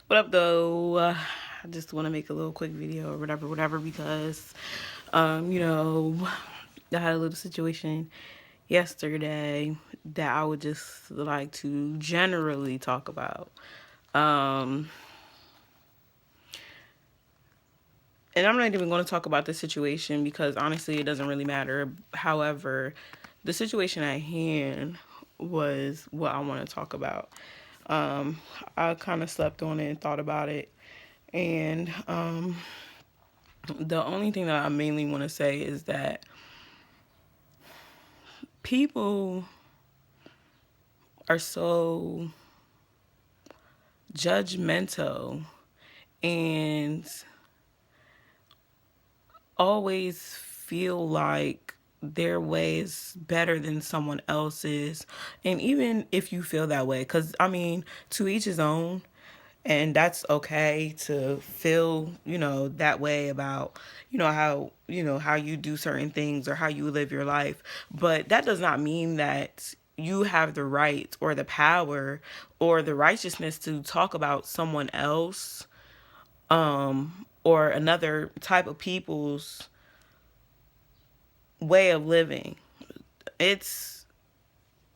What up, though? I just want to make a little quick video or whatever, because, you know, I had a little situation yesterday that I would just like to generally talk about. Um, and I'm not even going to talk about the situation because honestly, it doesn't really matter. However, the situation at hand was what I want to talk about. Um, I kind of slept on it and thought about it. And the only thing that I mainly want to say is that people are so judgmental and always feel like their way is better than someone else's. And even if you feel that way, because I mean, to each his own. And that's okay to feel, that way about, how you do certain things or how you live your life. But that does not mean that you have the right or the power or the righteousness to talk about someone else, or another type of people's way of living. It's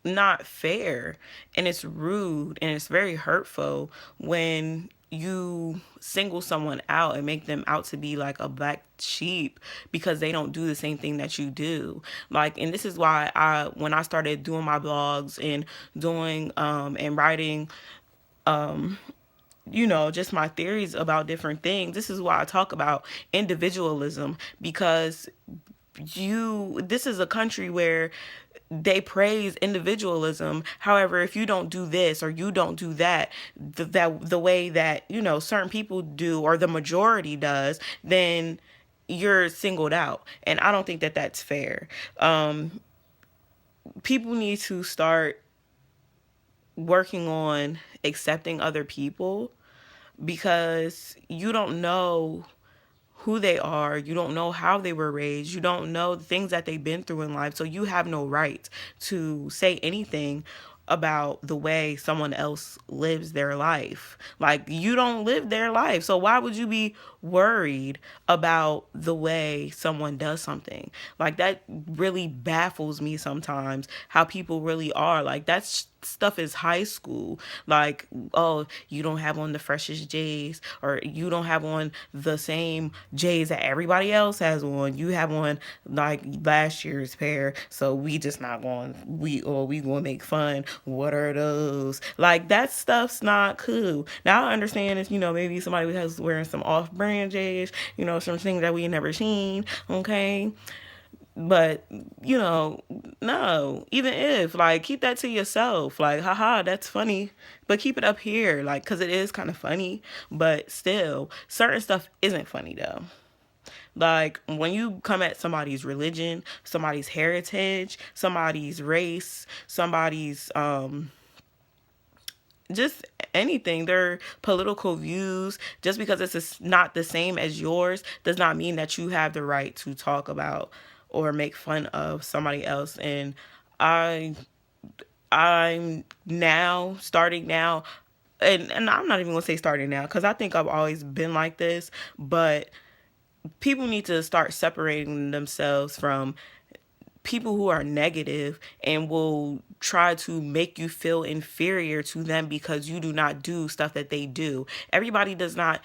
not fair, and it's rude, and it's very hurtful when you single someone out and make them out to be like a black sheep because they don't do the same thing that you do. Like, and this is why when I started doing my blogs and doing and writing, just my theories about different things, this is why I talk about individualism, because this is a country where they praise individualism. However, if you don't do this or you don't do that, the way that, certain people do or the majority does, then you're singled out. And I don't think that that's fair. People need to start working on accepting other people, because you don't know who they are. You don't know how they were raised. You don't know the things that they've been through in life. So you have no right to say anything about the way someone else lives their life. Like, you don't live their life. So why would you be worried about the way someone does something? Like, that really baffles me sometimes, how people really are. Like, that's stuff is high school. Like, oh, you don't have on the freshest J's, or you don't have on the same J's that everybody else has on. You have on like last year's pair, so we just not going, we going to make fun. What are those? Like, that stuff's not cool. Now I understand if, maybe somebody has wearing some off-brand J's, some things that we never seen. Okay, but, no, even if, like, keep that to yourself. Like, haha, that's funny. But keep it up here, like, because it is kind of funny. But still, certain stuff isn't funny, though. Like, when you come at somebody's religion, somebody's heritage, somebody's race, somebody's, just anything, their political views, just because it's not the same as yours, does not mean that you have the right to talk about or make fun of somebody else. And I I'm now starting now, and I'm not even gonna say starting now, because I think I've always been like this, but people need to start separating themselves from people who are negative and will try to make you feel inferior to them because you do not do stuff that they do. Everybody does not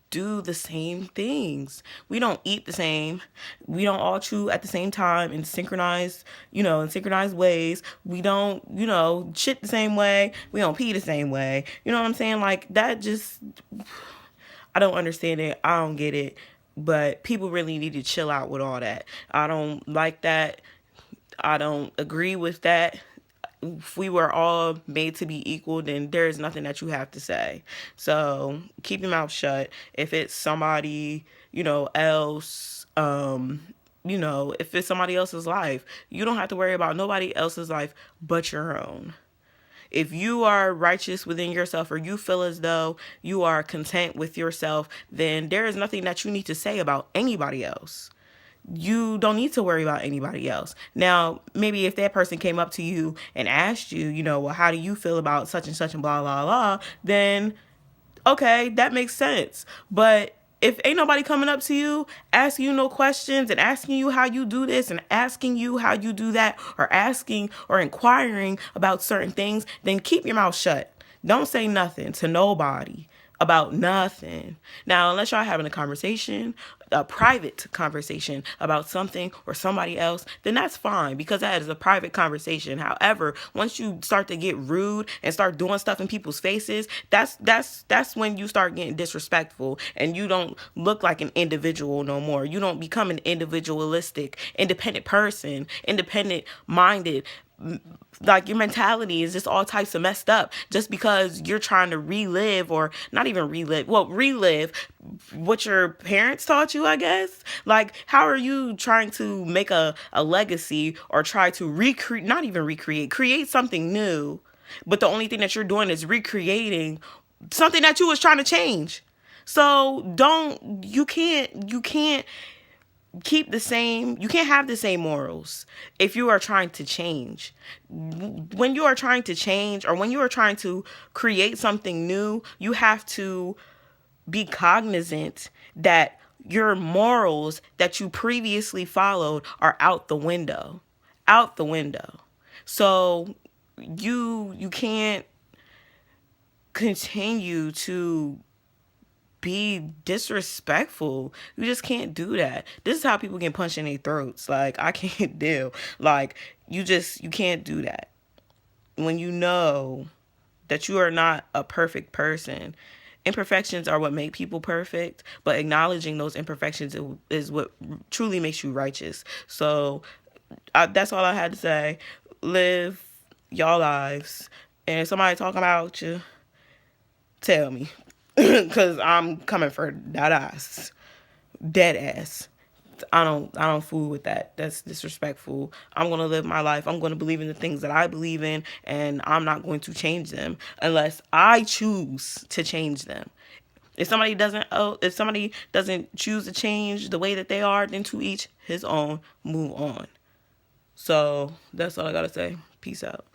do the same things. We don't eat the same. We don't all chew at the same time in synchronized ways. We don't, shit the same way. We don't pee the same way. You know what I'm saying? Like, that just, I don't understand it. I don't get it. But people really need to chill out with all that. I don't like that. I don't agree with that. If we were all made to be equal, then there is nothing that you have to say. So keep your mouth shut. If it's somebody, else, if it's somebody else's life, you don't have to worry about nobody else's life but your own. If you are righteous within yourself, or you feel as though you are content with yourself, then there is nothing that you need to say about anybody else. You don't need to worry about anybody else. Now, maybe if that person came up to you and asked you, well, how do you feel about such and such and blah, blah, blah, then Okay, that makes sense. But if ain't nobody coming up to you, asking you no questions and asking you how you do this and asking you how you do that, or asking or inquiring about certain things, then keep your mouth shut. Don't say nothing to nobody about nothing. Now, unless y'all having a conversation, a private conversation about something or somebody else, then that's fine, because that is a private conversation. However, once you start to get rude and start doing stuff in people's faces, that's when you start getting disrespectful and you don't look like an individual no more. You don't become an individualistic, independent person, independent minded. Like, your mentality is just all types of messed up just because you're trying to relive, or not even relive what your parents taught you, I guess. Like, how are you trying to make a legacy, or try to recreate, not even recreate, create something new, but the only thing that you're doing is recreating something that you was trying to change. So don't, you can't keep the same, you can't have the same morals if you are trying to change. When you are trying to change, or when you are trying to create something new, you have to be cognizant that your morals that you previously followed are out the window. Out the window. So you can't continue to be disrespectful. You just can't do that. This is how people get punched in their throats. Like, I can't deal. Like, you can't do that. When you know that you are not a perfect person. Imperfections are what make people perfect, but acknowledging those imperfections is what truly makes you righteous. So that's all I had to say. Live y'all lives. And if somebody talking about you, tell me. Because I'm coming for that ass. Dead ass. I don't fool with that. That's disrespectful. I'm gonna live my life. I'm gonna believe in the things that I believe in, and I'm not going to change them unless I choose to change them. If somebody doesn't choose to change the way that they are, then to each his own. Move on. So that's all I gotta say. Peace out.